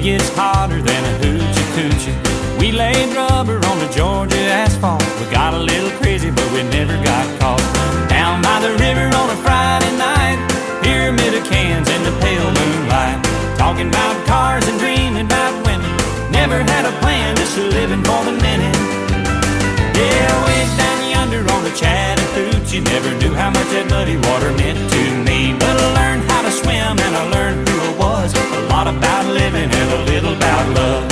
gets hotter than a hoochie coochie. We laid rubber on the Georgia asphalt. We got a little crazy, but we never got caught. Down by the river on a Friday night, pyramid of cans in the pale moonlight, talking about cars and dreaming about women. Never had a plan, just living for the minute. Yeah, way down yonder on the Chattahoochee, never knew how much that muddy water meant to me. But I learned how to swim and I learned who I was. A lot about living and a little about love.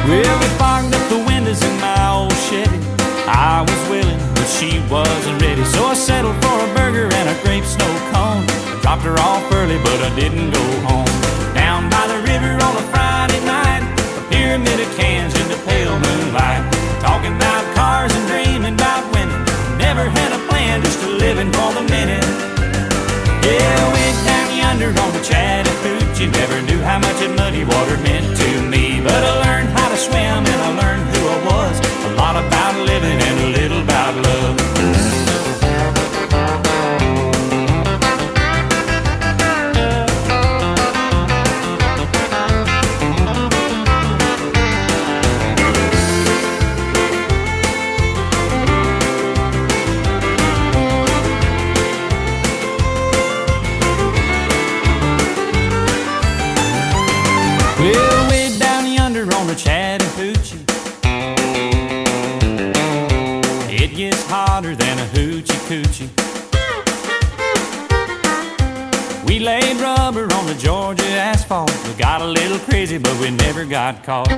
Well, we fogged up the windows in my old Chevy. I was willing, but she wasn't ready. So I settled for a burger and a grape snow cone. I dropped her off early, but I didn't go home. Down by the river on a Friday night, a pyramid of cans in the pale moonlight, talking about cars and dreaming about women. Never had a plan, just a living for the minute. Yeah, way down yonder on the Chattahoochee, never knew how much that muddy water meant to me. But I learned how to swim and I learned who I was. A lot about living and a little about love. Well, way down yonder on the Chattahoochee, it gets hotter than a hoochie coochie. We laid rubber on the Georgia asphalt. We got a little crazy, but we never got caught.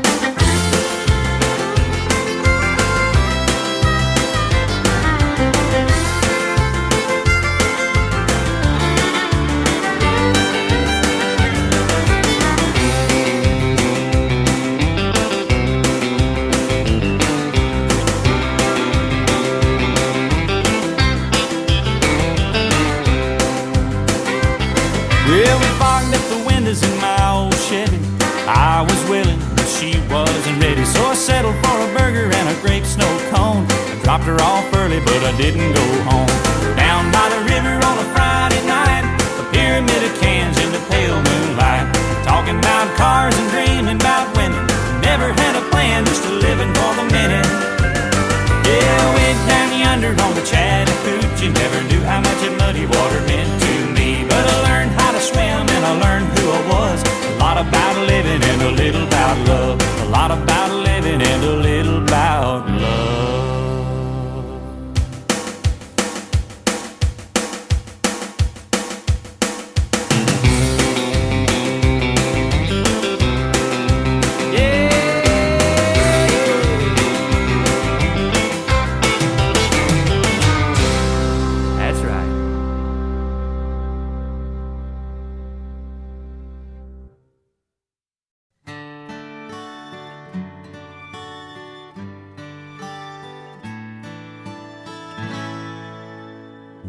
Well, we fogged up the windows in my old Chevy. I was willing, but she wasn't ready. So I settled for a burger and a grape snow cone. I dropped her off early, but I didn't go home. Down by the river on a Friday night, a pyramid of cans in the pale moonlight, talking about cars and dreaming about women. Never had a plan, just a living for the minute. Yeah, way down yonder on the Chattahoochee, never knew how much that muddy water meant to me. But I learned how to swim and I learned who I was. A lot about living and a little about love. A lot about living and a little about love.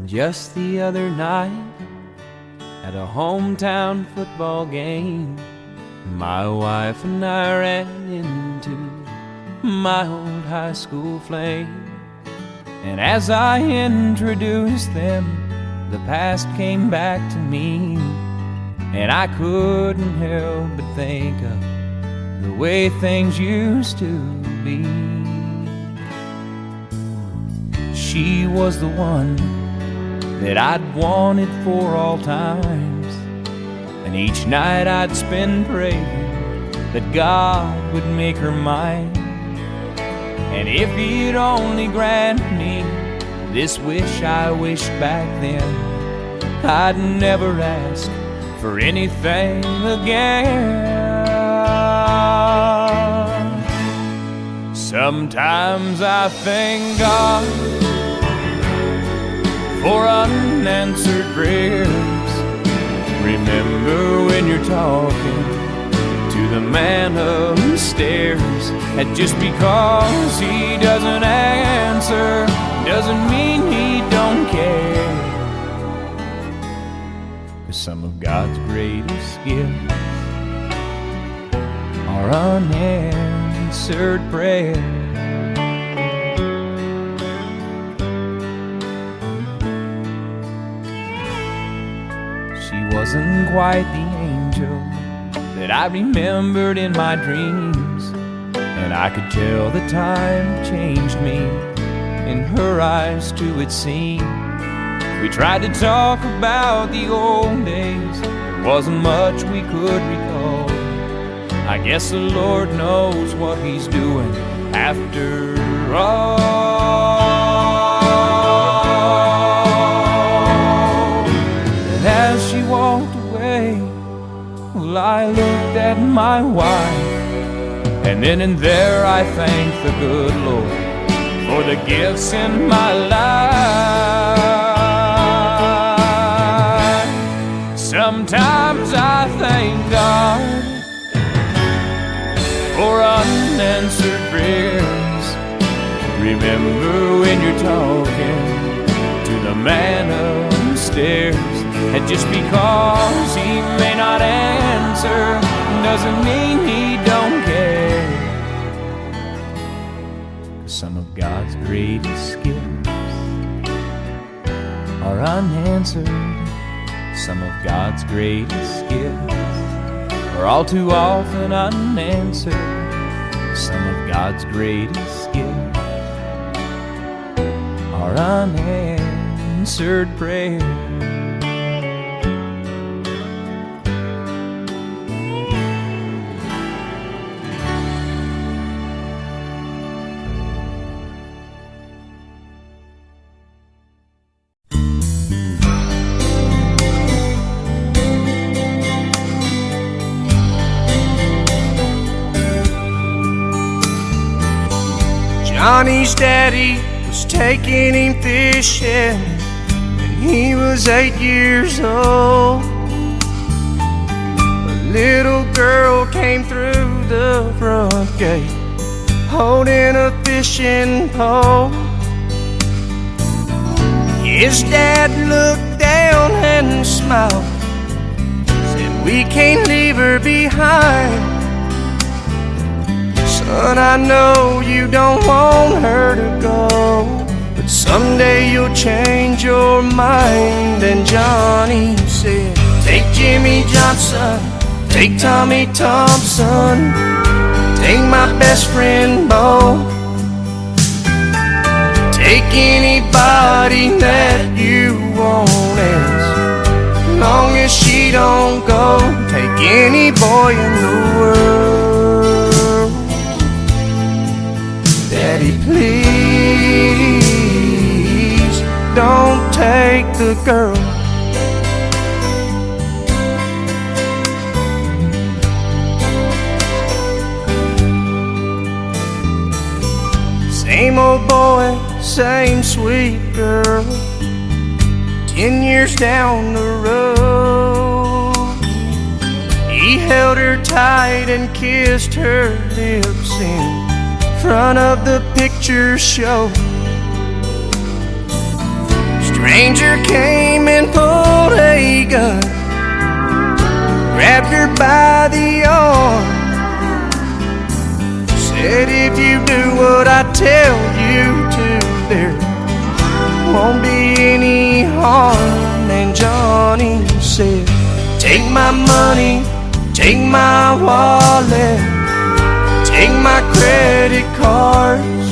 Just the other night, at a hometown football game, my wife and I ran into my old high school flame. And as I introduced them, the past came back to me, and I couldn't help but think of the way things used to be. She was the one that I'd wanted for all times, and each night I'd spend praying that God would make her mine. And if He'd only grant me this wish I wished back then, I'd never ask for anything again. Sometimes I thank God for unanswered prayers. Remember when you're talking to the man upstairs, that just because he doesn't answer doesn't mean he don't care. 'Cause some of God's greatest gifts are unanswered. unanswered prayer. She wasn't quite the angel that I remembered in my dreams, and I could tell the time changed me. In her eyes too it seemed. We tried to talk about the old days, there wasn't much we could recall. I guess the Lord knows what He's doing after all. And as she walked away, well, I looked at my wife, and then and there I thanked the good Lord for the gifts in my life. Sometimes I thank God for unanswered prayers. Remember when you're talking to the man upstairs, and just because he may not answer doesn't mean he don't care. 'Cause some of God's greatest gifts are unanswered. Some of God's greatest gifts are all too often unanswered. Some of God's greatest gifts are unanswered prayers. Johnny's daddy was taking him fishing when he was 8 years old. A little girl came through the front gate holding a fishing pole. His dad looked down and smiled, said, "We can't leave her behind. Son, I know you don't want her to go, but someday you'll change your mind." And Johnny said, "Take Jimmy Johnson, take Tommy Thompson, take my best friend Bo, take anybody that you want, as long as she don't go. Take any boy in the world. Daddy, please don't take the girl. Same old boy, same sweet girl. 10 years down the road, he held her tight and kissed her lips in front of the picture show. Stranger came and pulled a gun, grabbed her by the arm, said, "If you do what I tell you to, there won't be any harm." And Johnny said, "Take my money, take my wallet, take my credit cards.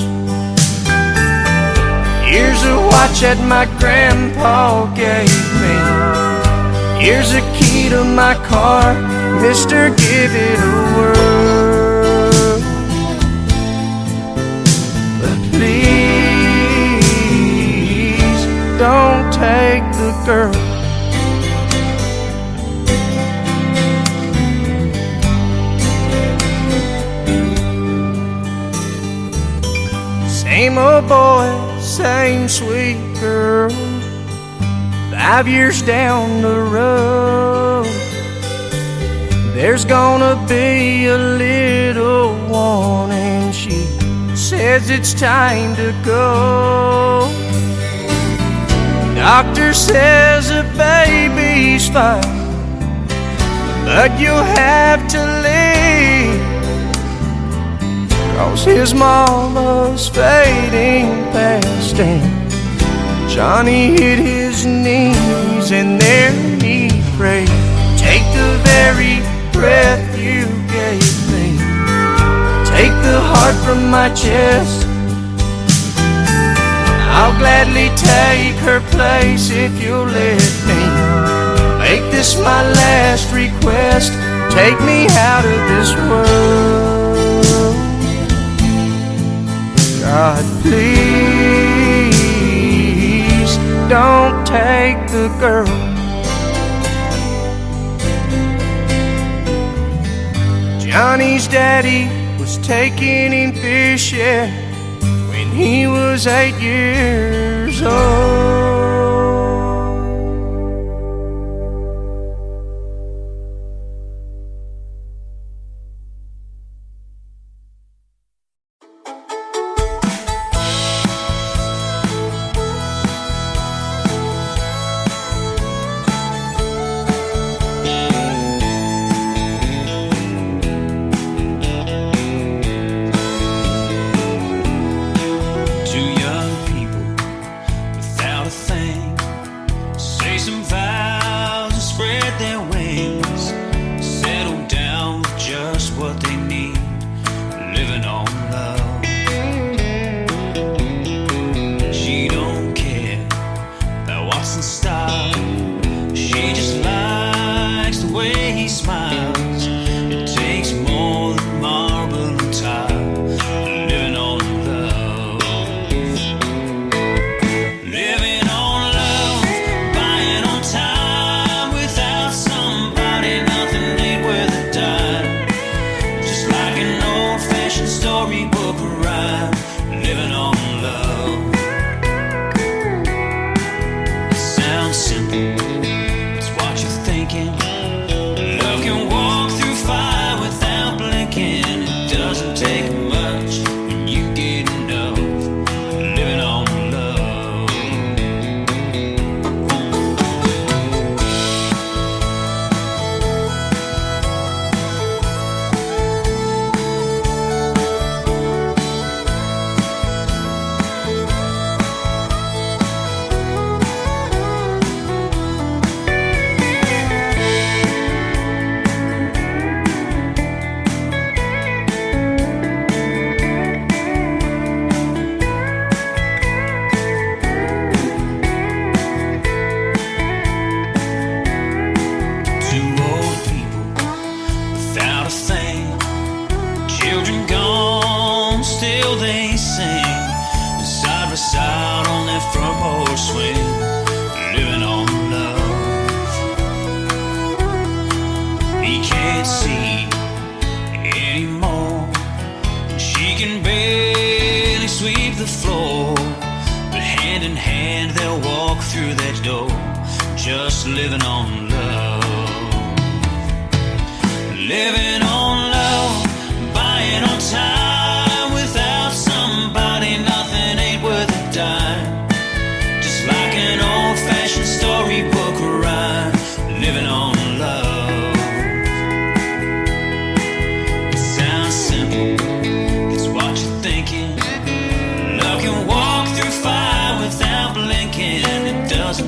Here's a watch that my grandpa gave me. Here's a key to my car. Mister, give it a whirl. But please don't take the girl." Same old boy, same sweet girl. 5 years down the road, there's gonna be a little one, and she says it's time to go. Doctor says the baby's fine, but you'll have to leave, 'cause his mama's fading fast. And Johnny hit his knees and there he prayed, take the very breath you gave me, take the heart from my chest. I'll gladly take her place if you'll let me make this my last request. Take me out of this world. God, please don't take the girl. Johnny's daddy was taking him fishing when he was 8 years old.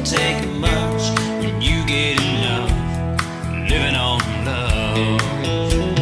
Take much when you get enough living on love.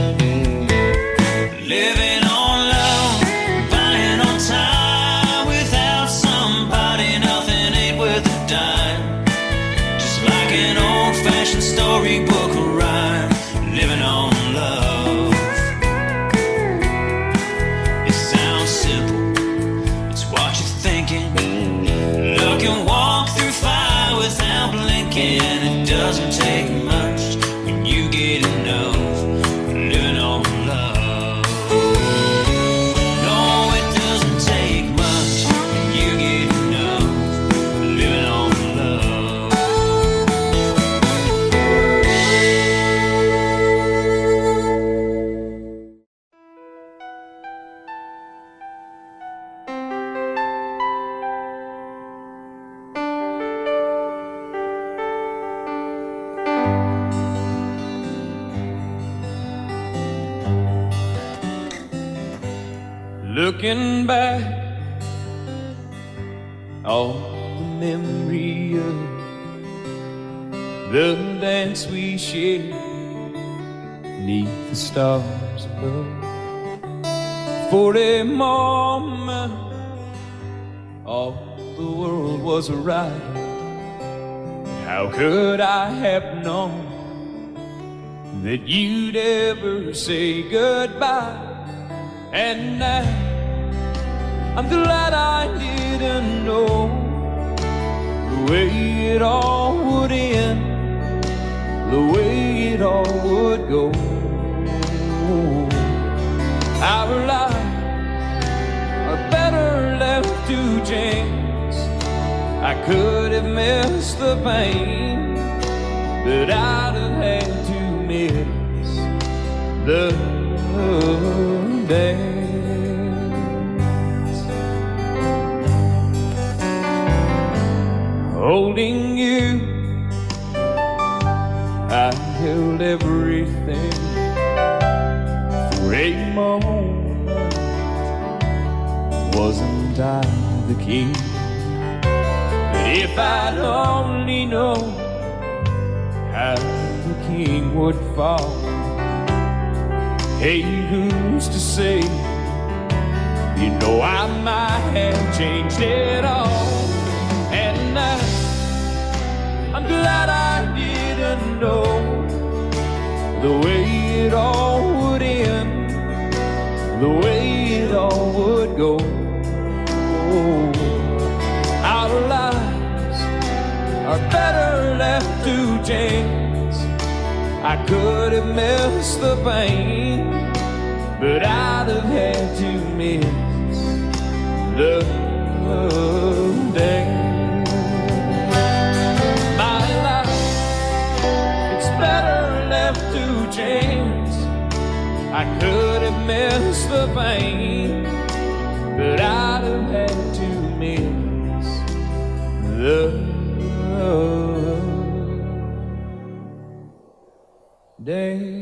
Looking back, all the memory of the dance we shared 'neath the stars above. For a moment, all the world was right. How could I have known that you'd ever say goodbye? And now I'm glad I didn't know the way it all would end, the way it all would go. Our lives are better left to chance. I could have missed the pain, but I'd have had to miss the dance. Holding you, I held everything. For a moment, wasn't I the king? But if I'd only known how the king would fall, hey, who's to say? You know I might have changed it all. And now I'm glad I didn't know the way it all would end, the way it all would go. Our lives are better left to chance. I could have missed the pain, but I'd have had to miss the dance. My life, it's better left to chance. I could have missed the pain, but I'd have had to miss the dance.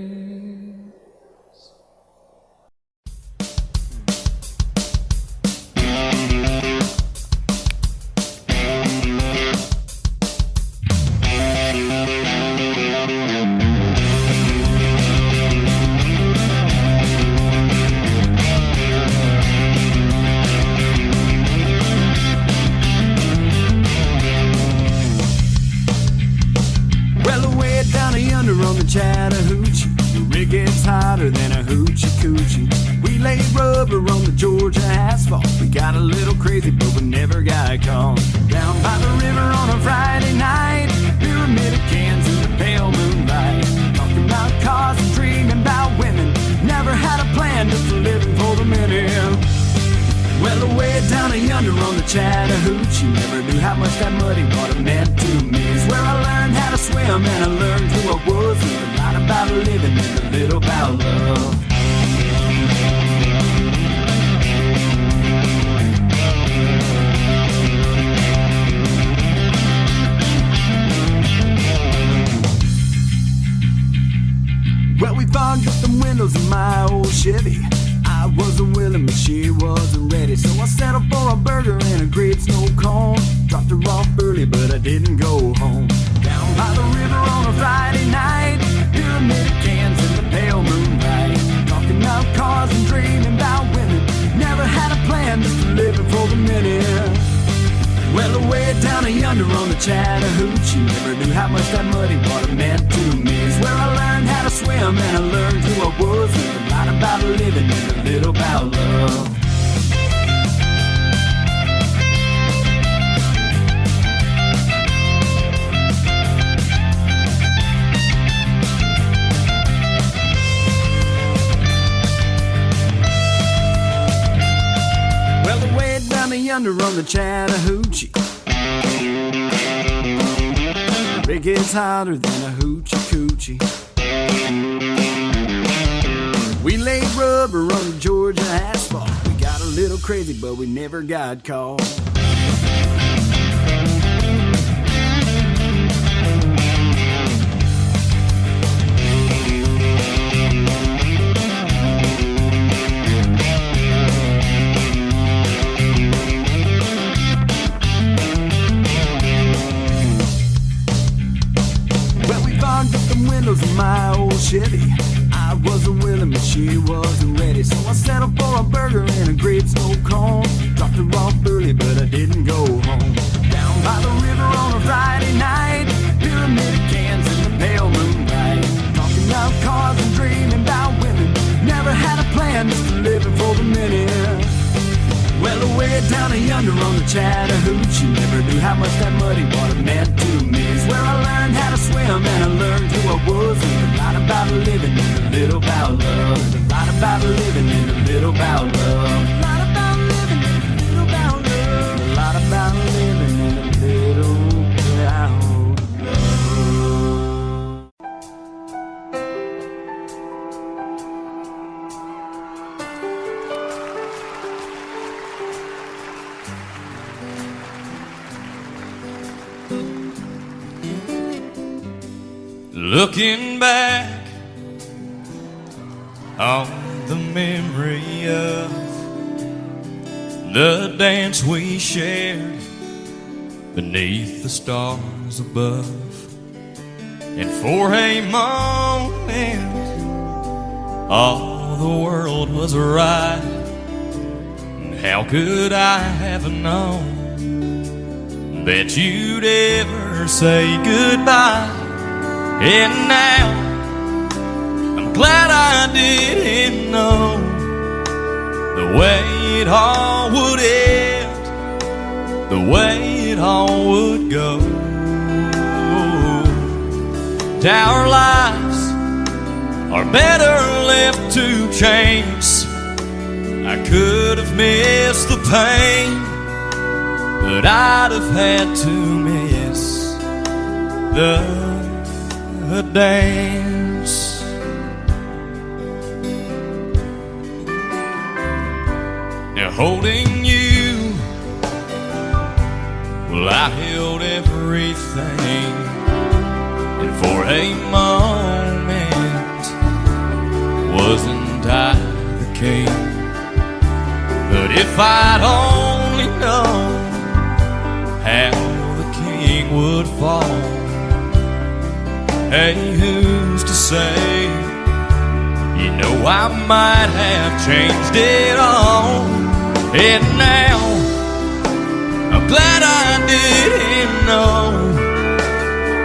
On the Chattahoochee, the rig gets hotter than a hoochie coochie. We laid rubber on the Georgia asphalt. We got a little crazy, but we never got caught. Down by the river on a Friday night, pyramid of cans in the pale moonlight. Talking about cars and dreaming about women. Never had a plan, just living for the minute. Well, away down yonder on the Chattahoochee, never knew how much that muddy water meant to me. It's where I learned how to swim and I learned who I was. Learned a lot about living and a little about love. Well, we fogged up the windows in my old Chevy. I wasn't willing, but she wasn't ready. So I settled for a burger and a great snow cone. Dropped her off early, but I didn't go home. Down by the river on a Friday night, pyramid of cans in the pale moonlight. Talking about cars and dreaming about women. Never had a plan, just living for the minute. Well, away down yonder on the Chattahoochee, never knew how much that muddy water meant to me. It's where I learned how to swim and I learned who I was. Learned a lot about living and a little about love. Well, away down yonder on the Chattahoochee, the rig gets hotter than a hoochie coochie. We laid rubber on the Georgia asphalt. We got a little crazy, but we never got caught. down yonder on the Chattahoochee. Never knew how much that muddy water meant to me. It's where I learned how to swim and I learned who I was. And a lot about living and a little about love. And a lot about living and a little about love. A lot about living and a little about love. A lot about living and a little about love. Looking back on the memory of the dance we shared beneath the stars above, and for a moment all the world was right, and how could I have known that you'd ever say goodbye? And now I'm glad I didn't know the way it all would end, the way it all would go. Our lives are better left to chance. I could have missed the pain, but I'd have had to miss the dance. Now holding you, well, I held everything, and for a moment wasn't I the king? But if I'd only known how the king would fall, hey, who's to say? You know, I might have changed it all. And now I'm glad I didn't know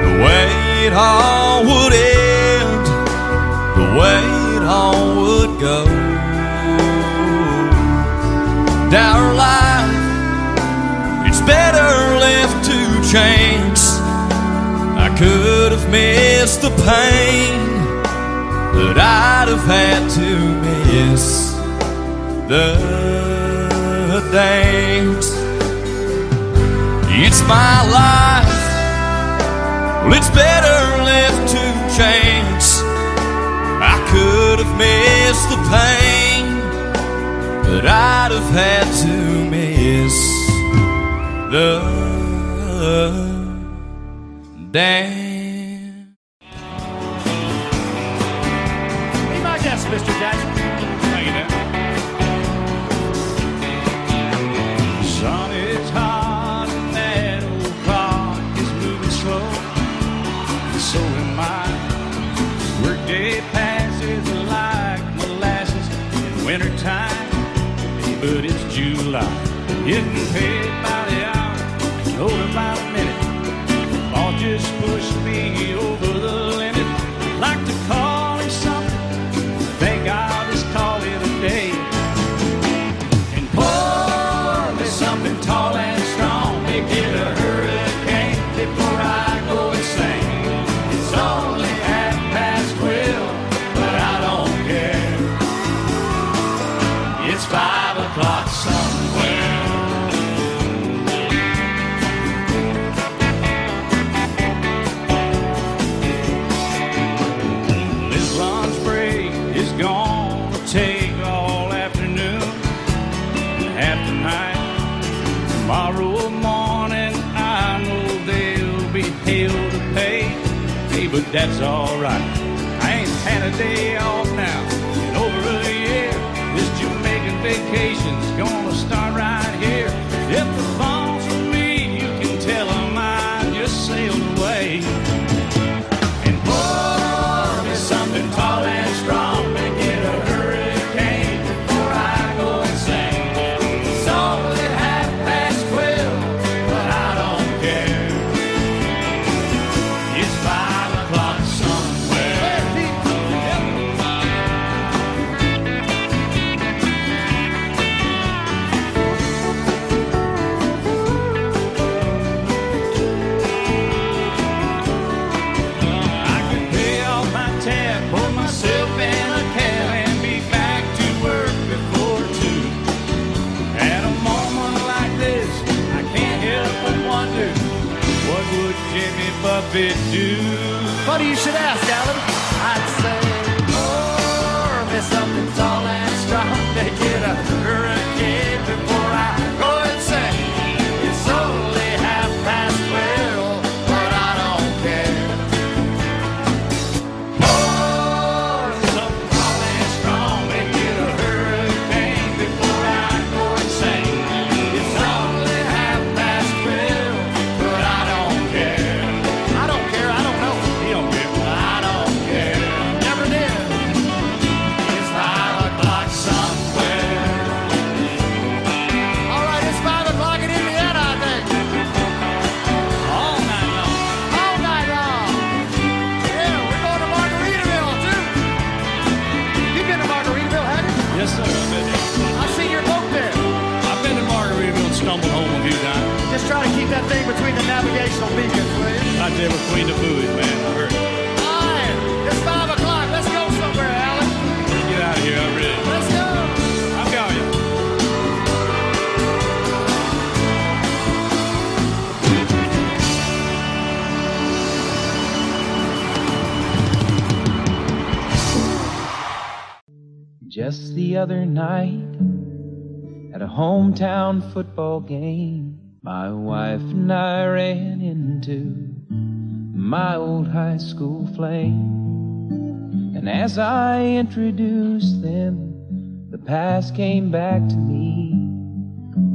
the way it all would end, the way it all would go. Our life, it's better left to chance. I could have missed the pain, but I'd have had to miss the dance. It's my life, well, it's better left to chance. I could have missed the pain, but I'd have had to miss the dance. Be my guest, Mr. Jackson. Thank you, Dan. Sun is hot and that old clock is moving slow. So am I. Workday passes like molasses in wintertime. But it's July. Getting paid by the hour, over by the minute. All just pushed me over the limit. Like to call it something, think I'll just call it a day. And pour me something tall and strong, make it a hurricane before I go insane. It's only 12:30, but I don't care. It's 5 o'clock somewhere. Gonna take all afternoon and half the night. Tomorrow morning I know there'll be hell to pay. Hey, but that's alright. I ain't had a day off now in over a year. This Jamaican vacation's gonna start right here. If the phone's for me, you can tell them I just sailed away. And pour me something tall and strong. if it do? Funny you should ask, Alan. I'd say, pour me something tall and strong to get a hurricane before I go insane. It's only 12:30, but I don't care. Pour something tall and strong to get a hurricane before I go insane. It's only 12:30, but I don't care. I don't care, I don't know. He don't care. I don't care, never did. It's 5 o'clock somewhere. All right, it's 5 o'clock in Indiana, I think. All night long. All night long. Yeah, we're going to Margaritaville, too. You've been to Margaritaville, haven't you? Yes, sir. I've been there. I've seen your boat there. I've been to Margaritaville and stumbled home a few times. Just try to keep that thing between the navigational beacons, will you? Right there between the buoys, man. I heard it. All right, it's 5 o'clock. Let's go somewhere, Alan. Get out of here, I'm ready. Let's go. I'm going. Just the other night, at a hometown football game, my wife and I ran into my old high school flame. And as I introduced them, the past came back to me,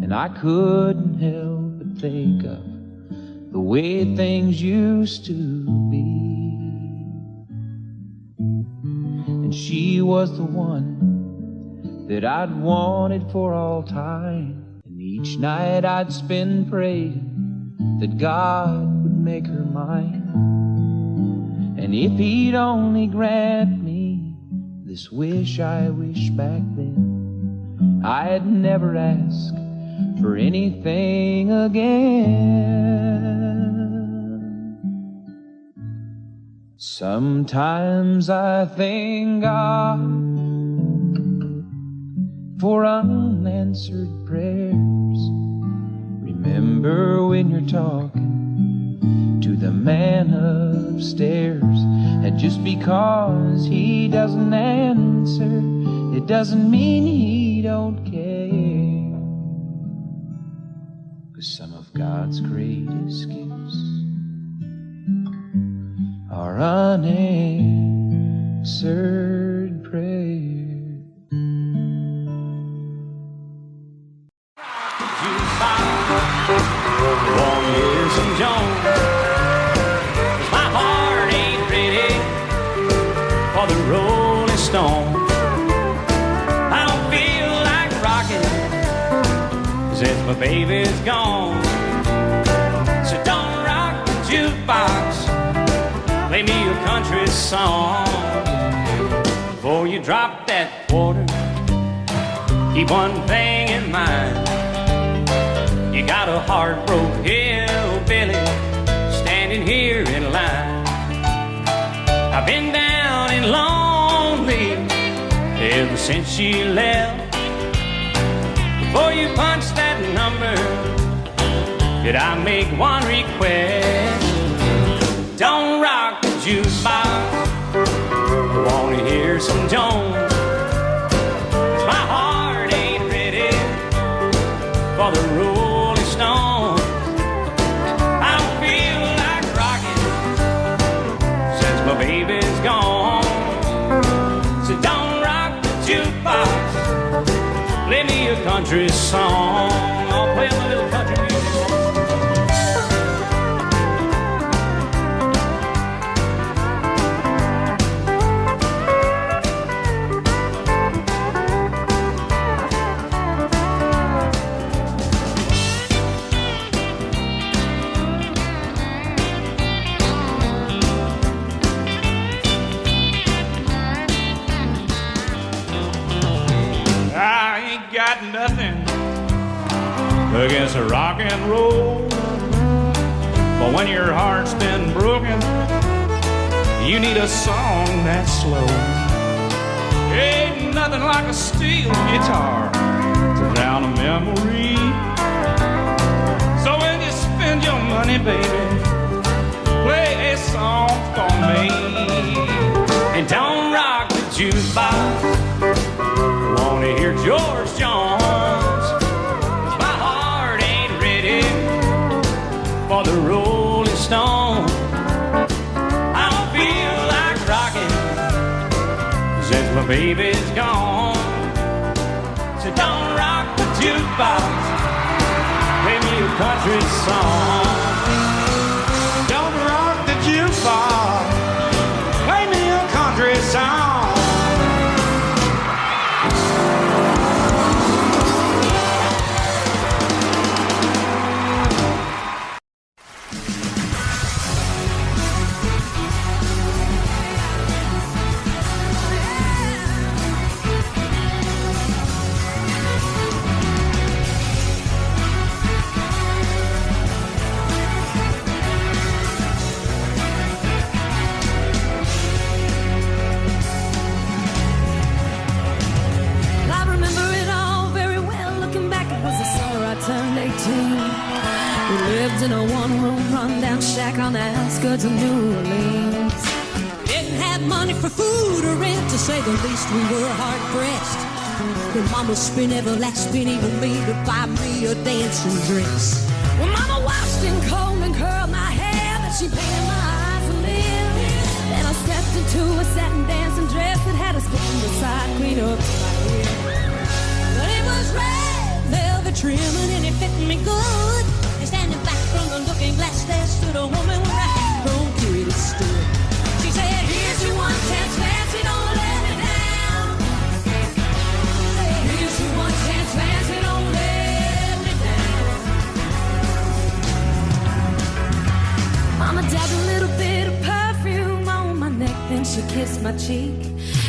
and I couldn't help but think of the way things used to be. And she was the one that I'd wanted for all time. And each night I'd spend praying that God would make her mine. And if he'd only grant me this wish I wished back then, I'd never ask for anything again. Sometimes I thank God for unanswered prayers. Remember when you're talking to the man upstairs, and just because he doesn't answer, it doesn't mean he don't care. 'Cause some of God's greatest gifts are unanswered prayers. Won't hear some Jones, 'cause my heart ain't ready for the Rolling Stone. I don't feel like rocking, 'cause if my baby's gone. So don't rock the jukebox, play me a country song. Before you drop that quarter, keep one thing in mind. You got a heartbroken hillbilly standing here in line. I've been down and lonely ever since she left. Before you punch that number, did I make one request? Don't rock the jukebox, I wanna hear some Jones. 'Cause my heart ain't ready for the Rolling Stone. I don't feel like rocking since my baby's gone. So don't rock the jukebox, play me a country song. I'll play my little country music. Got nothing against a rock and roll, but when your heart's been broken, you need a song that's slow. Ain't nothing like a steel guitar to drown a memory. So when you spend your money, baby, play a jukebox. Wanna hear George Jones, 'cause my heart ain't ready for the Rolling Stone. I don't feel like rocking since my baby's gone. So don't rock the jukebox, play me a country song. Don't rock the jukebox, play me a country song. Turned 18. We lived in a one-room rundown shack on the outskirts of New Orleans. Didn't have money for food or rent, to say the least. We were hard-pressed. When Mama spent every last penny for me to buy me a dancing dress. When Mama washed and combed and curled my hair, then she painted my eyes a little. Then I stepped into a satin dancing dress that had a skin beside clean up to my ear. But it was red velvet trimming and it fit me good. And standing back from the looking glass, there stood a woman with a half-grown kid that stood. She said, "Here's your one chance, fancy, don't let me down." Here's your one chance, fancy, don't let me down. Mama dabbed a little bit of perfume on my neck, then she kissed my cheek.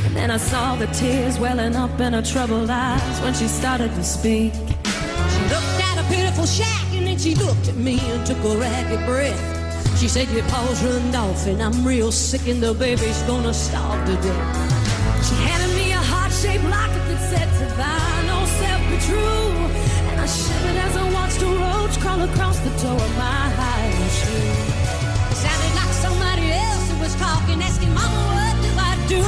And then I saw the tears welling up in her troubled eyes when she started to speak. She looked at a pitiful shack and then she looked at me and took a ragged breath. She said, "Your paws run off and I'm real sick and the baby's gonna starve to death." She handed me a heart-shaped locket that said, "To thine old self be true." And I shivered as I watched a roach crawl across the toe of my high shoe. It sounded like somebody else who was talking, asking, "Mama, what do I do?"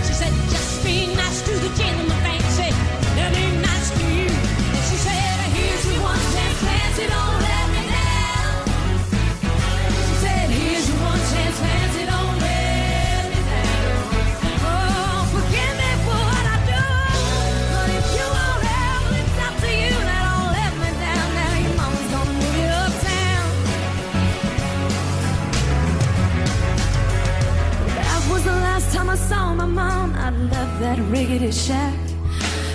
She said, "Just be nice to the gentleman, fancy, they'll be nice to you." And she said, "Here's your one chance, fancy, don't let me down." She said, "Here's your one chance, fancy, don't let me down." Oh, forgive me for what I do, but if you won't help, it's up to you. Now don't let me down. Now your mama's gonna move you uptown. That was the last time I saw my mom. I left that rickety shack.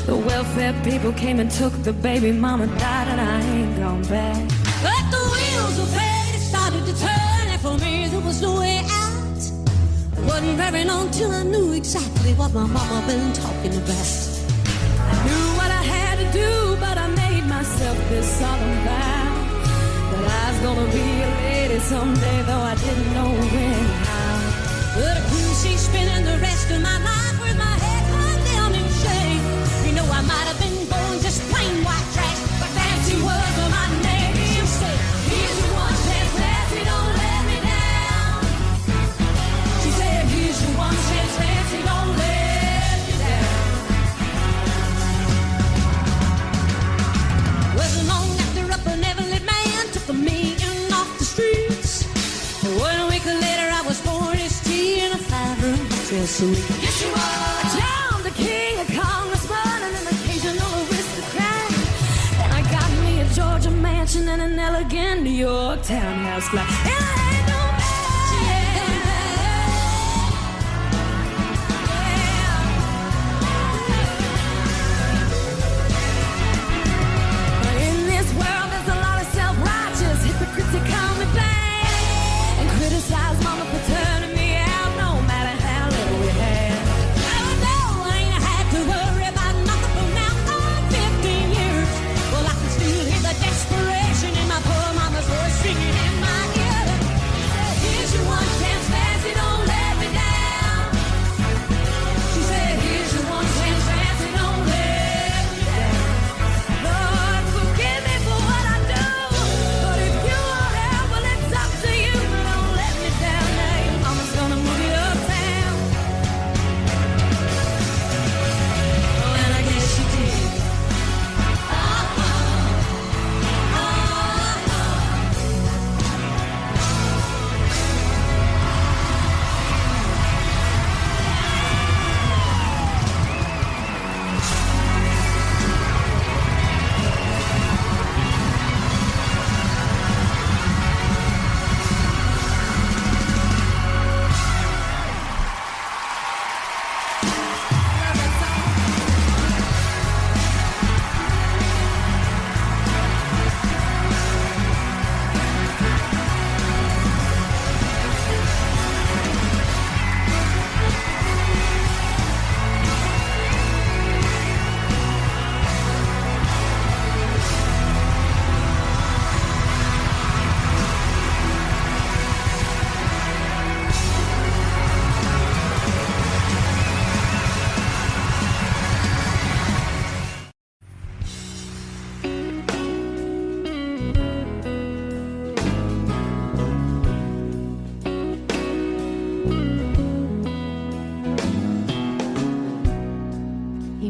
The welfare people came and took the baby. Mama died and I ain't gone back. But the wheels of fate started to turn, and for me there was no way out. It wasn't very long till I knew exactly what my mama been talking about. I knew what I had to do, but I made myself this solemn vow that I was gonna be a lady someday, though I didn't know when and how. But I couldn't see spending the rest of my life with my head hung down in shame. You know, I might have been born just plain white trash, but fancy was my name. She said, "Here's your one chance, fancy, don't let me down." She said, "Here's your one chance, fancy, don't let me down." Wasn't long after up an Evelyn man took me in off the streets. 1 week later I was born as tea in a 5-room hotel suite. Yes, you are. John the King, a congressman, and an occasional aristocrat. Then I got me a Georgia mansion and an elegant New York townhouse flat. And I ain't no man. In this world there's a lot of self-righteous hypocrites that call me bad and criticize mama for turning me out no matter how little we had. Oh no, I ain't had to worry about nothing from now on 15 years. Well, I can still hear the desperation in my poor mama's voice singing in my ear.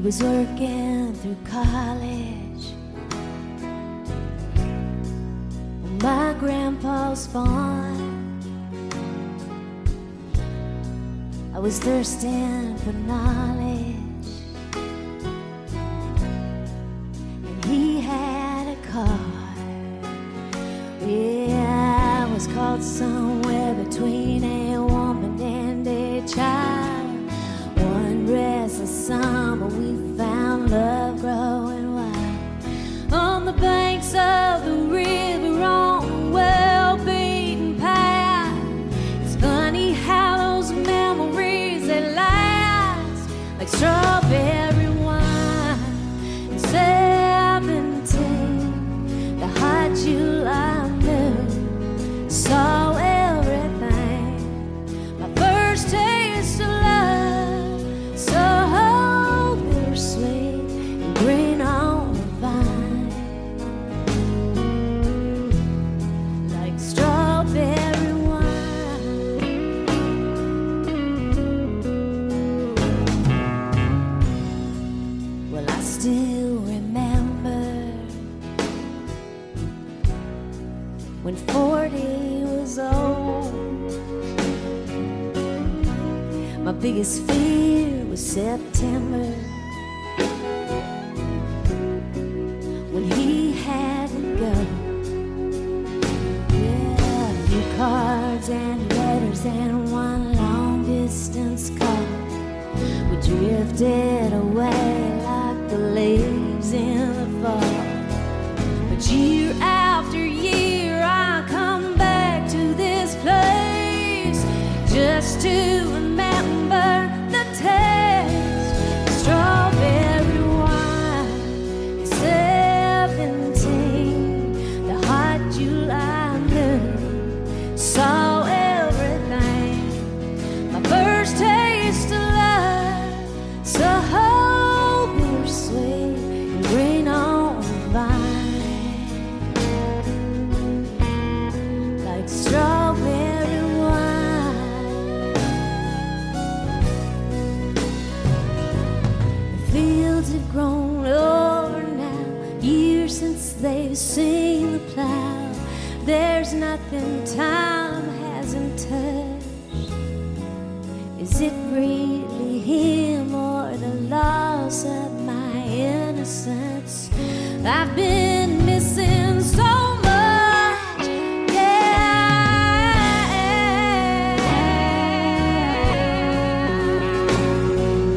was working through college on my grandpa's farm. I was thirsting for knowledge, and he had a car. Yeah, I was caught somewhere between a woman and a child. One restless summer we found love growing wild on the banks of the river on a well-beaten path. It's funny how those memories, they last like strawberry wine. And 17, the hot July moon saw everything. My first taste of love, so bittersweet and green on the vine, like strawberry wine. Well, I still remember when 40 was old. My biggest fear was September, when he had to go. Yeah, a few cards and letters and one long distance call. We drifted away like the leaves in the fall. But year after year I come back to this place just to remember the taste of strawberry wine. 17, the hot July moon saw everything. My first taste of love, so bittersweet and green on the vine, like strawberry wine. The fields have grown over now, years since they've seen the plow. There's nothing time hasn't touched. Is it really him or the loss of my innocence? I've been missing so much, yeah,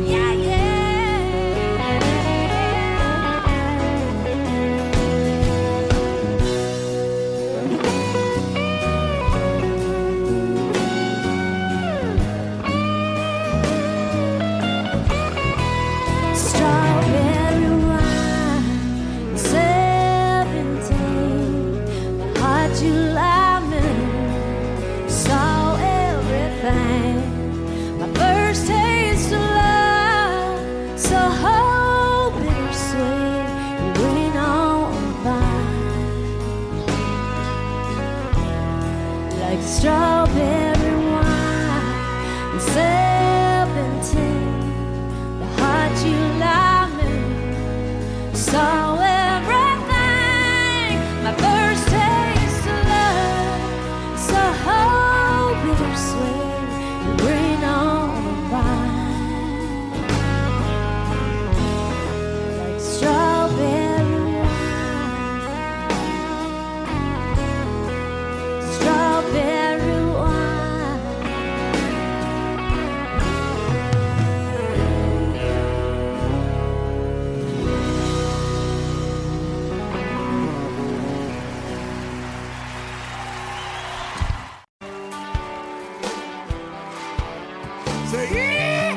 yeah, yeah. Strawberry wine, 17, the hot July moon saw everything. My first taste of love, so bittersweet and green on the vine, like strawberry wine. And 17, the hot July moon saw everything. My first taste of love, so bittersweet and green on the vine, like strawberry wine, strawberry wine. Say yeah!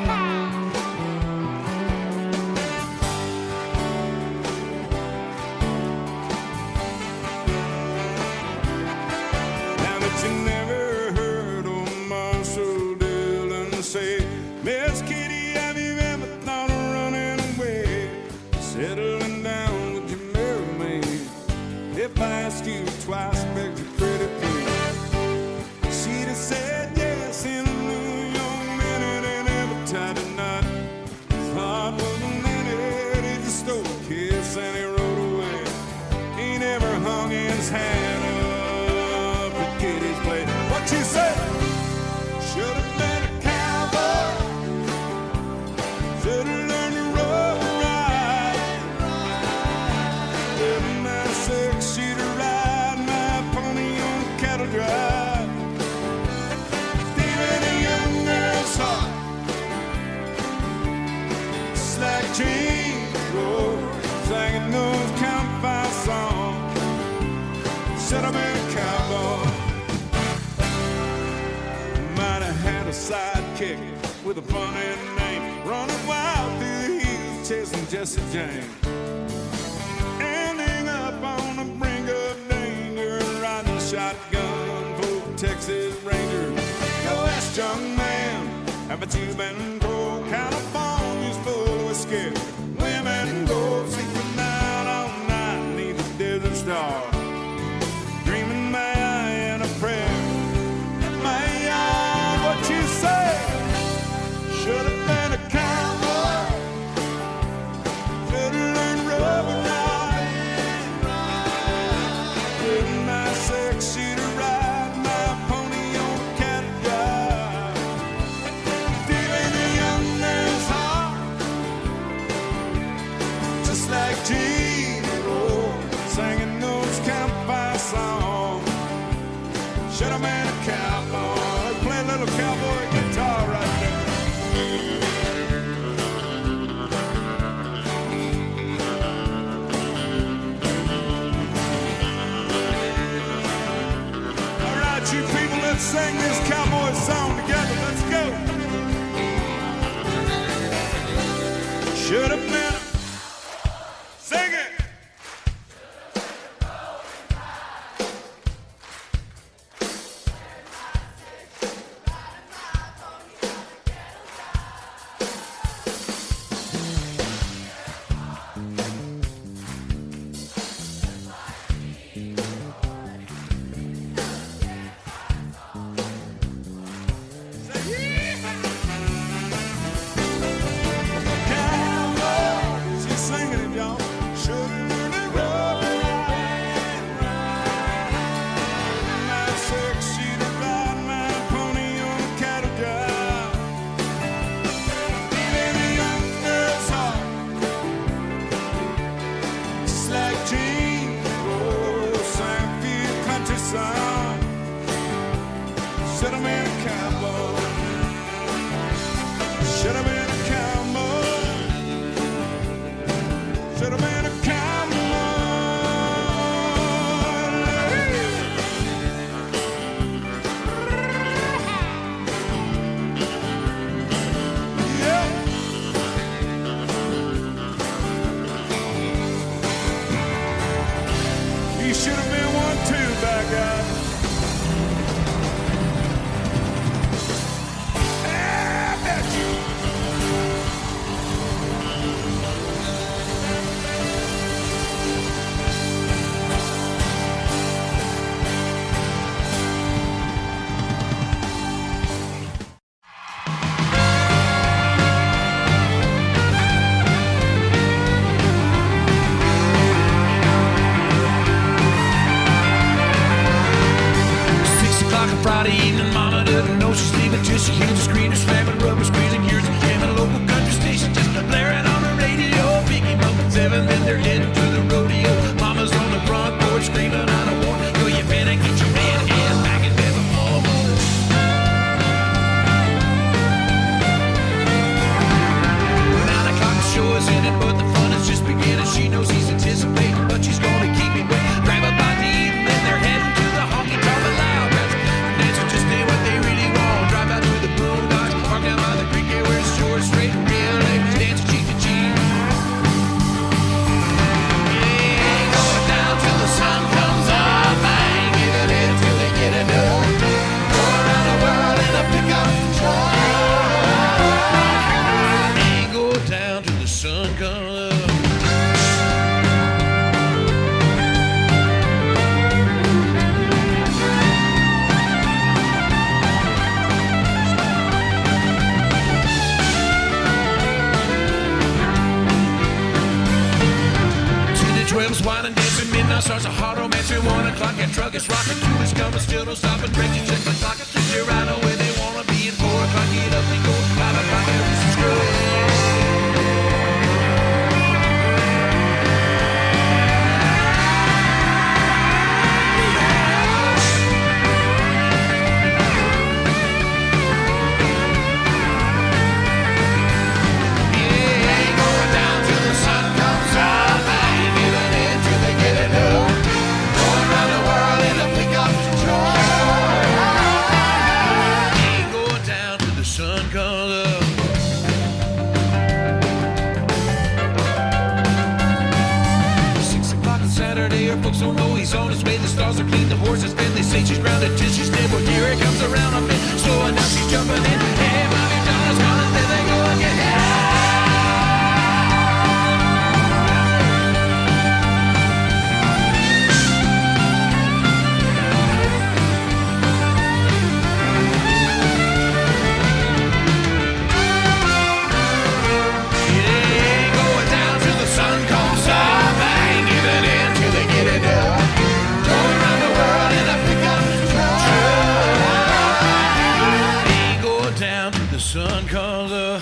Now that you never heard old Marshall Dillon say, Miss Kitty, have you ever thought of running away? Settling down, would you marry me? If I asked you twice, begged you pretty please, she'd have said yes in a New York minute, and every tied a knot. His heart was a minute. his hand up at Kitty's play. What you say? Should have been a cowboy. Should have learned to rope and ride. Living my six-seater ride, my pony on cattle drive. Stealing a young girl's heart, like jeans, oh, singing those campfire songs. Said I'm a cowboy. Might have had a sidekick with a funny name, running wild through the hills, chasing Jesse James. Ending up on the brink of danger, riding shotgun for Texas Rangers. Go west, young man, haven't you been broke? California's full of whiskey, women go sleeping out all night beneath the desert star, dreaming my eye and a prayer. My eye, what you say? Should have been a cowboy. Should have learned rub and ride. With my six-seater ride, my pony on a cattle drive. Stealing a young man's heart, just like Gino, singing those campfire songs. Should have been a cowboy. Play a little cowboy guitar right there. All right, you people, let's sing this cowboy song together. Let's go. Should have been a... Sing it. She's singing it, y'all. Should have learned to rub and ride. My six-seater ride, my pony on a cattle drive. Feeling a young girl's heart, just like Gene Rose sang a few country songs. Should have been a cowboy. Should have been a cowboy. Should have been a cowboy. Yeah. You should have been one too, bad guy. I bet you. Friday evening, mama doesn't know she's leaving till she hears the screener slamming, rubber squeezing gears and jamming. Local country station just blaring on the radio. Biggie Bumpin' 7, then they're heading to the rodeo. Mama's on the front porch screaming out a warning. Go, you better get your red ass back in bed before morning. 9 o'clock, the show is ended, but the fun is just beginning. She knows he's anticipating, but she's gonna keep him waiting. Grab her by the evening, then they're heading to the honky tonk loud. Just do what they really want. Drive out to the boondocks, park down by the creek, yeah, where it's short, straight, and real ladies dancing cheek to cheek. Yeah, going down till the sun comes up. Answer 1 o'clock, that truck is rocking. 2 is coming, still don't stop and break. You check the clock. 3, you're right on where they wanna be. And 4 o'clock, get up and go. 5 o'clock, everything's screwed. Folks don't know he's on his way. The stars are clean, the horses bend. They say she's grounded till she's stable. Here it comes around a bit, slowing down, she's jumping in. Hey, mommy, Donna's calling, there they go again. Sun color.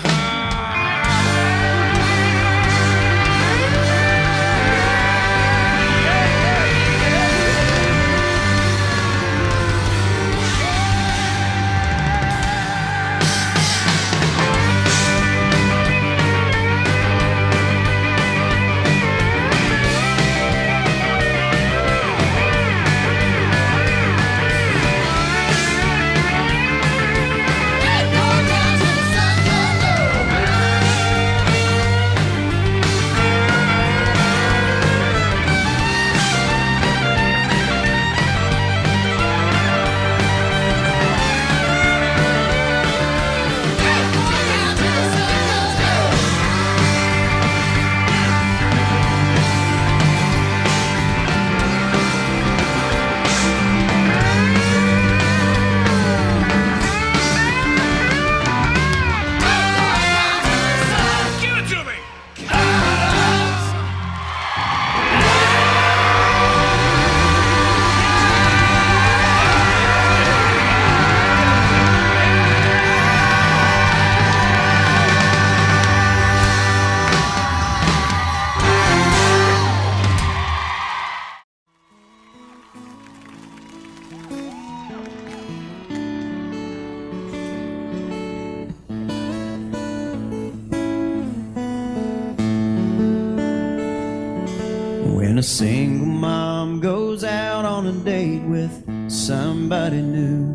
When a single mom goes out on a date with somebody new,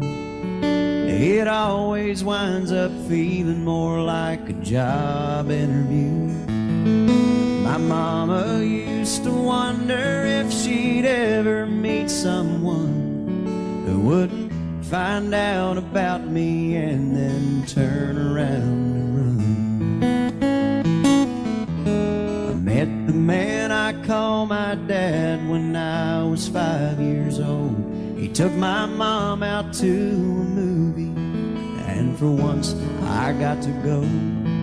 it always winds up feeling more like a job interview. My mama used to wonder if she'd ever meet someone who wouldn't find out about me and then turn around and run. I met the man I call my dad when I was 5 years old. He took my mom out to a movie, and for once I got to go.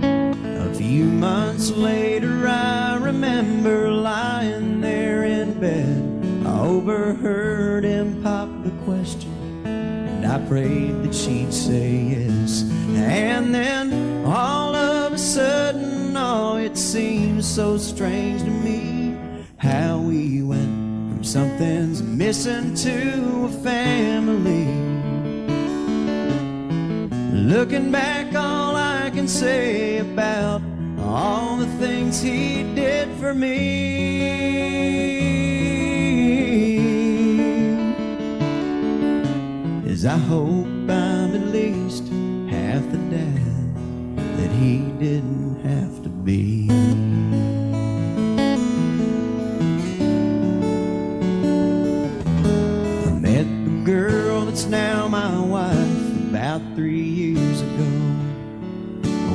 A few months later I remember lying there in bed. I overheard him pop the question, and I prayed that she'd say yes. And then all of a sudden, oh, it seems so strange to me how we went from something's missing to a family. Looking back, all I can say about all the things he did for me is I hope I'm at least half the dad that he didn't have to be. I met the girl that's now my wife about 3 years ago.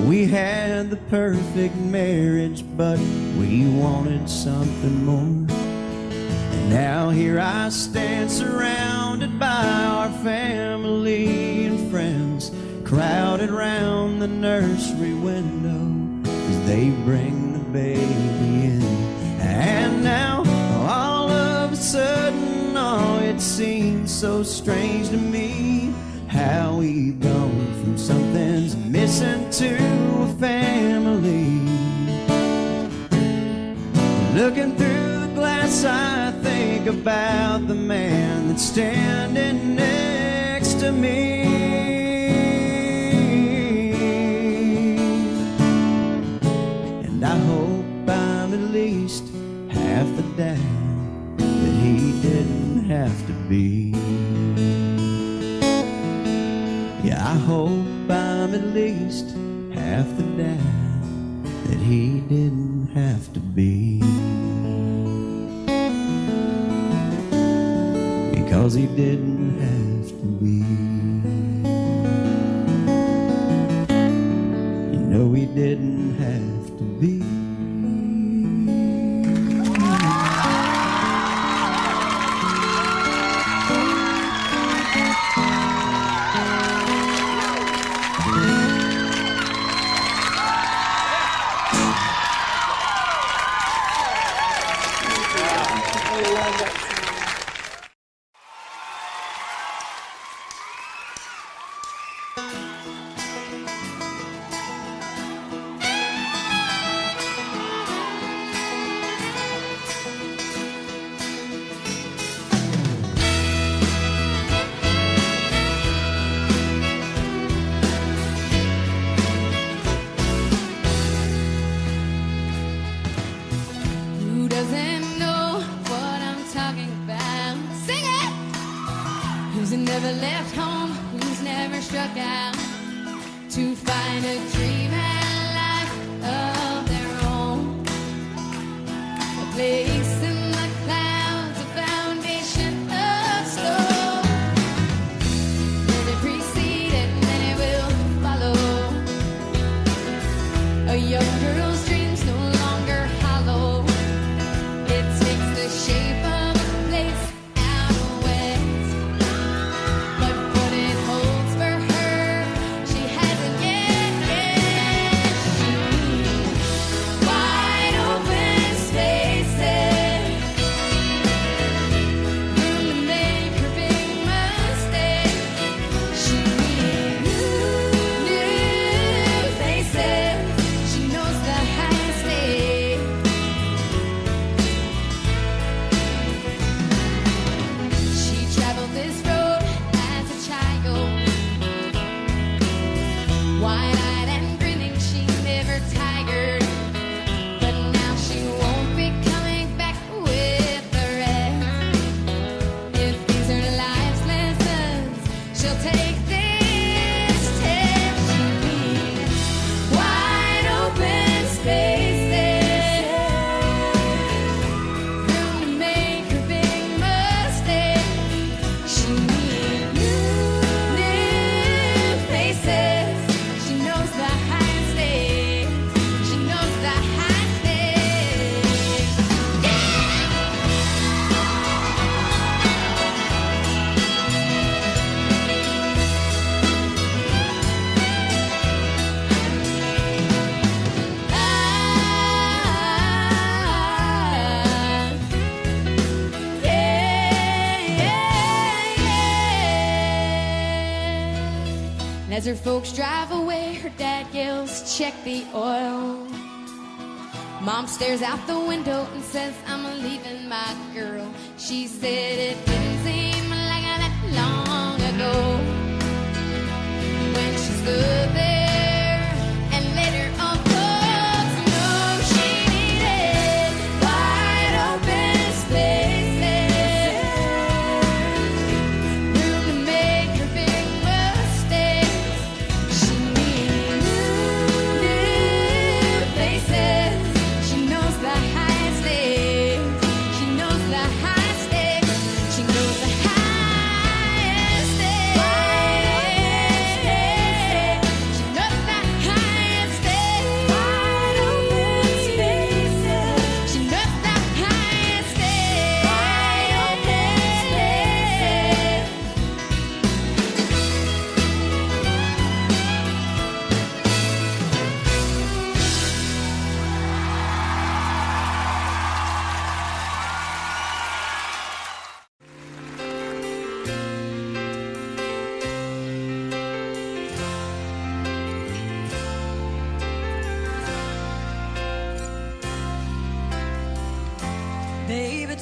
We had the perfect marriage, but we wanted something more. And now here I stand surrounded by our family and friends, crowded round the nursery window as they bring the baby in. And now all of a sudden, oh, it seems so strange to me how we've gone from something's missing to a family. Looking through the glass, I think about the man that's standing next to me. And I hope I'm at least half the dad that he didn't have to be. Yeah, I hope I'm at least half the dad that he didn't have to be. Because he didn't have to be. You know he didn't have to be. Who doesn't know what I'm talking about? Sing it! Who's never left home? Who's never struck out to find a dream and life of their own? A place in the clouds, a foundation of snow. Then it precedes and then it will follow. A young girl's dreams no longer hollow. It takes the shape of a place out west. But what it holds for her, she hasn't yet guessed. Wide open spaces, room to make her big mistake. She needs new faces. She knows the high stakes. She traveled this road as a child, wide-eyed and grinning, she never tired. But now she won't be coming back with the rest. If these are life's lessons, she'll take this test. She needs wide open spaces, room to make her big mistake. She needs new faces. She knows the high stakes. She knows the high stakes. As her folks drive away, her dad yells, "Check the oil." Mom stares out the window and says, "I'm leaving my girl." She said it didn't seem like that long ago when she stood there and let her own folks know she needed wide open spaces, room to make her big mistakes. She needs new faces. She knows the high stakes. She knows the high stakes. She knows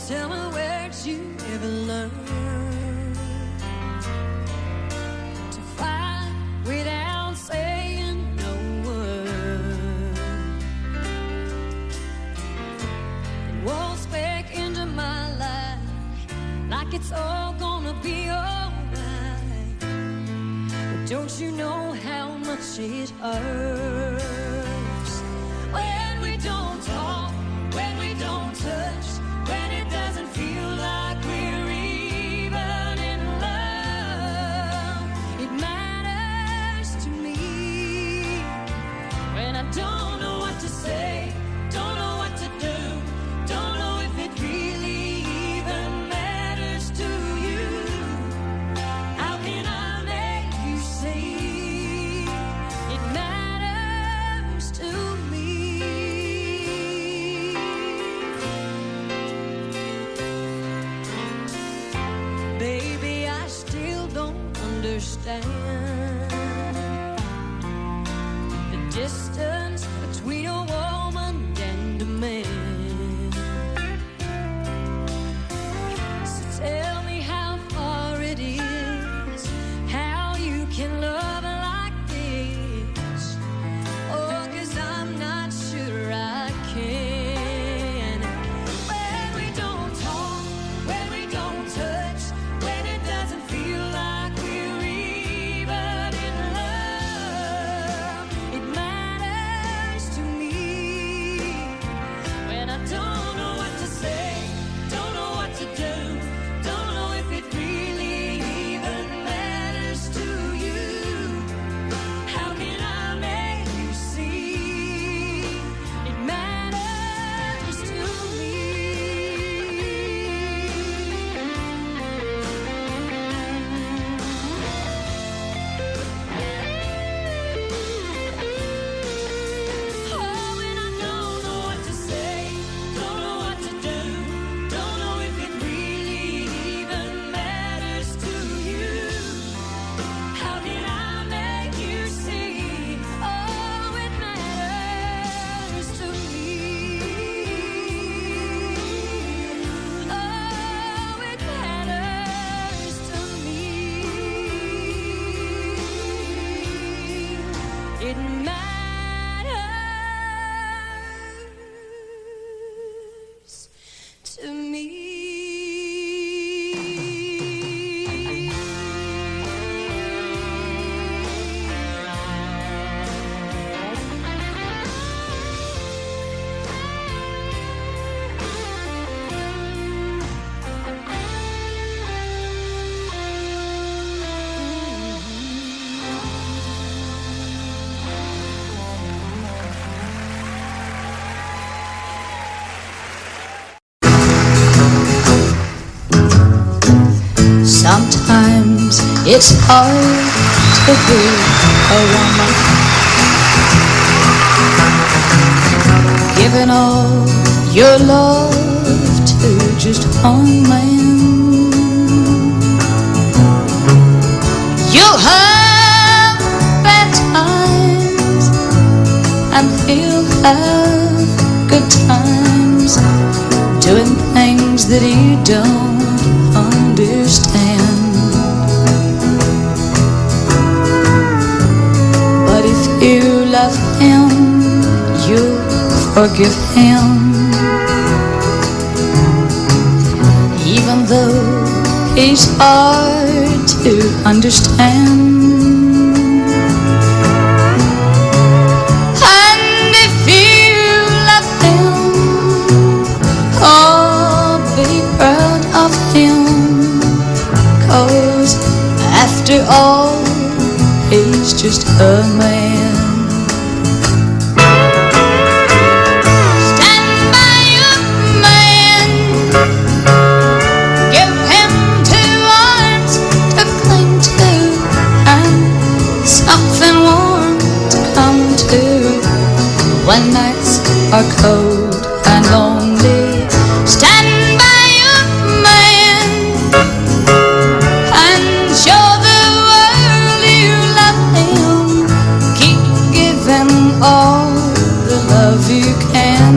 Tell me where'd you ever learn to fight without saying no word, and waltz back into my life like it's all gonna be alright. But don't you know how much it hurts when we don't talk, when we don't touch, when it doesn't feel like we're even in love? It matters to me when I don't know what to say, don't know what to do, don't know if it really even matters to you. How can I make you see it matters to me? Baby, I still don't understand the distance between a woman and a man. So tell me how far it is, how you can love like this. Oh, 'cause I'm not sure I can. When we don't talk, when we don't touch, when it doesn't feel like we're even in love, it matters to me when I don't know what to say, don't know what to do, don't know if it really even matters to you. How can I make you see it matters to me? Oh, when I don't know what to say, don't know what to do, don't know if it really even matters to you. How can I make you see? Oh, it matters to me. Oh, it matters to me. It matters to me. Sometimes it's hard to be a woman, giving all your love to just one man. You'll have bad times and he'll have good times, doing things that you don't understand. But if you love him, you'll forgive him, even though he's hard to understand. And if you love him, oh, be proud of him, 'cause after all, he's just a man. Stand by your man, give him 2 arms to cling to, and something warm to come to when nights are cold and lonely. Stand by your man and show the world you love him. Keep giving all the love you can.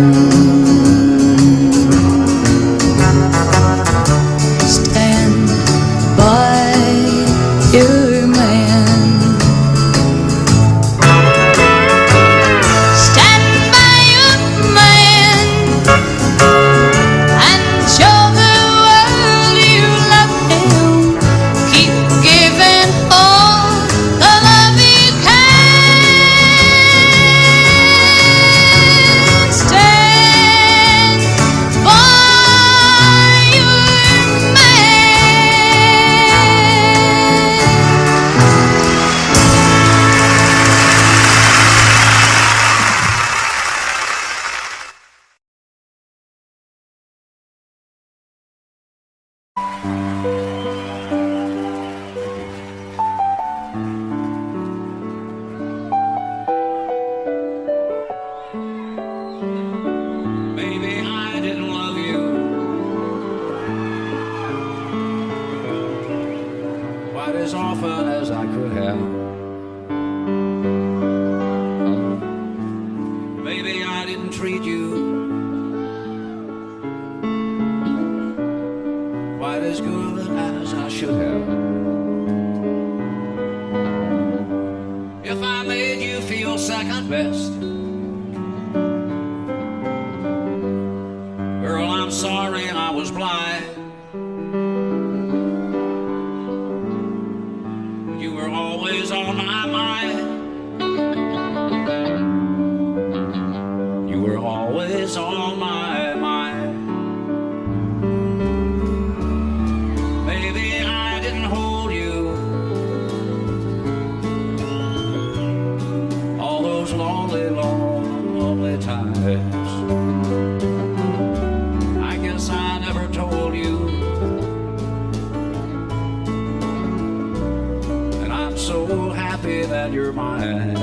as often as I could have. Maybe I didn't treat you quite as good as I should have. If I made you feel second best, girl, I'm sorry I was blind. You were always on my mind. You were always on my mind. Maybe I didn't hold you all those lonely, lonely times. I guess I never told you, and I'm so happy that you're mine.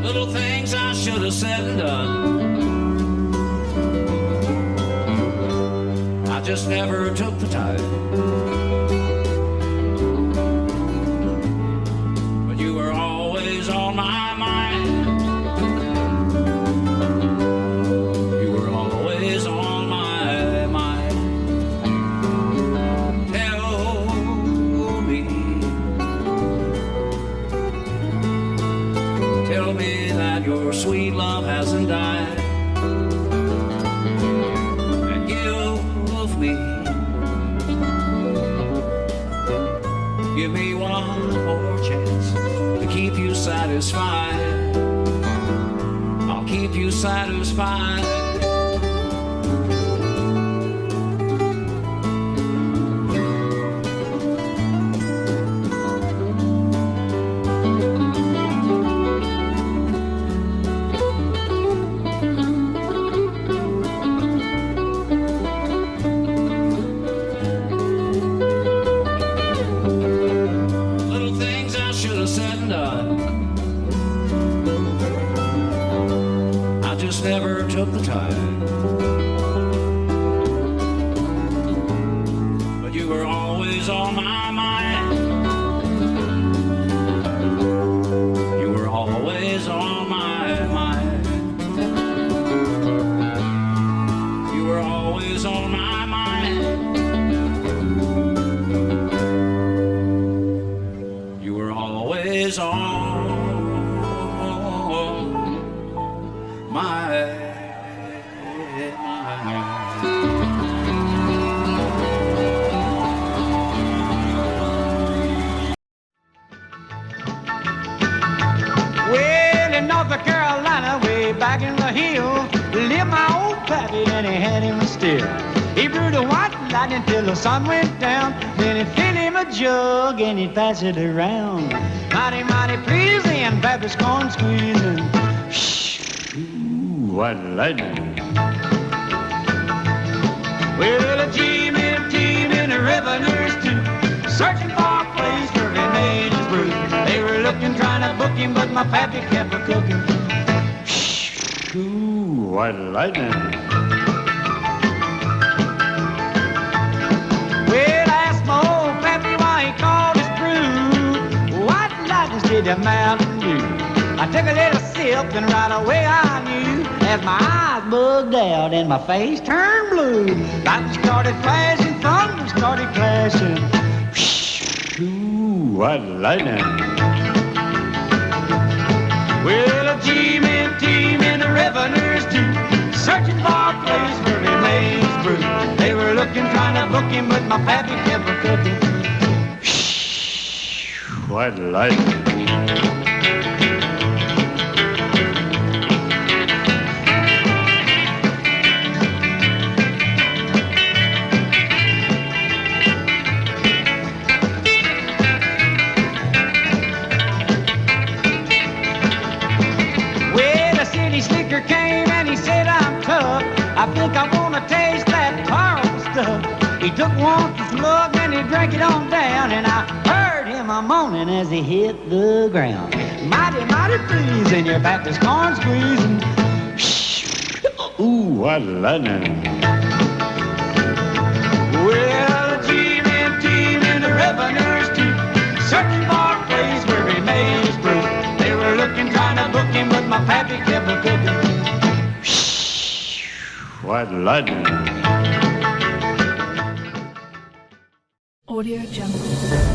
Little things I should have said and done, I just never took the time. But you were always on my mind. You were always on my mind. Tell me that your sweet love hasn't died. And give me one more chance to keep you satisfied. I'll keep you satisfied. Never took the time, but you were always on my mind. You were always on my mind. You were always on my mind. You were always on back in the hill, lived my old pappy and he had him still. He brewed a white lightning till the sun went down. Then he'd fill him a jug and he'd pass it around. Mighty, mighty pleasing, Pappy's corn squeezing. Shh, ooh, white lightning. Well, a G-men team and the revenues too, searching for a place where he made his brew. They were looking, trying to book him, but my pappy kept a-cooking. Ooh, white lightning. Well, I asked my old pappy why he called his brew White Lightning's did the Mountain Dew. I took a little sip and right away I knew, as my eyes bugged out and my face turned blue. Lightning started flashing, thunder started clashing. Ooh, white lightning. Well, a G-men team and the revenues too, searching for a place where he made his brew. They were looking, trying to book him, but my pappy kept a cooking. White lightning. Came and he said, I'm tough, I think I want to taste that horrible stuff. He took one slug and he drank it on down, and I heard him a moaning as he hit the ground. Mighty, mighty pleasing, your Baptist corn squeezing. Ooh, what lightning. Well, a G-men team my pappy kept a cooking. What lightning. Audio Jungle.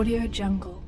Audio Jungle.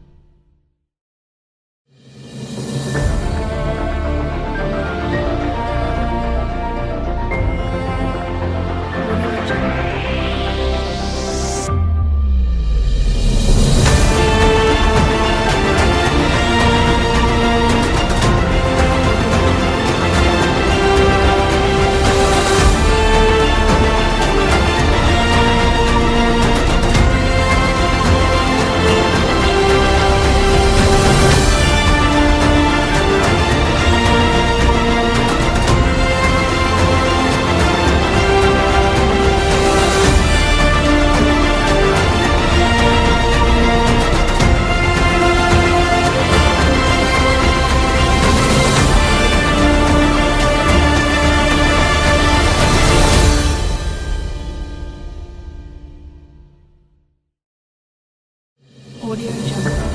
Audio Jungle.